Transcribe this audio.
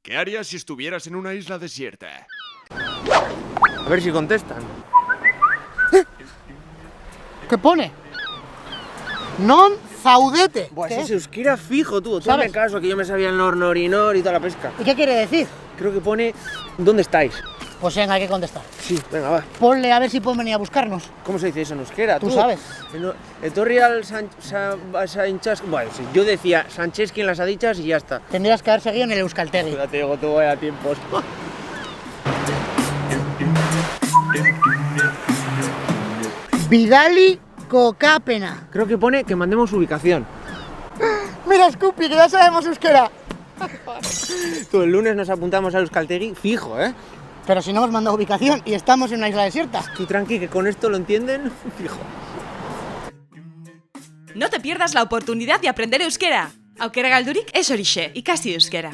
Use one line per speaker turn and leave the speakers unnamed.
¿Qué harías si estuvieras en una isla desierta?
A ver si contestan.
¿Qué pone? Non zaudete.
Buah,
¿Qué
ese
es?
es euskera fijo, tú. Tú
¿Sabes?
hazme caso, que yo me sabía el nornorinor y toda la pesca.
¿Y qué quiere decir?
Creo que pone... ¿Dónde estáis?
Pues venga, hay que contestar.
Sí, venga, va.
Ponle a ver si pueden venir a buscarnos.
¿Cómo se dice eso en euskera?
Tú sabes.
Etorrial Sanchas... Bueno, sí, yo decía Sancheski en las adichas y ya está.
Tendrías que haber seguido en el Euskaltegui.
Ya te digo, tú vaya tiempos.
Vidali Cocapena.
Creo que pone que mandemos ubicación.
Mira, Scoopy, que ya sabemos euskera.
Tú, el lunes nos apuntamos a Euskaltegui fijo, ¿eh?
Pero si no hemos mandado ubicación y estamos en una isla desierta.
Tú tranqui, que con esto lo entienden fijo.
No te pierdas la oportunidad de aprender euskera. Aukera galdurik ez horixe, ikasi euskera.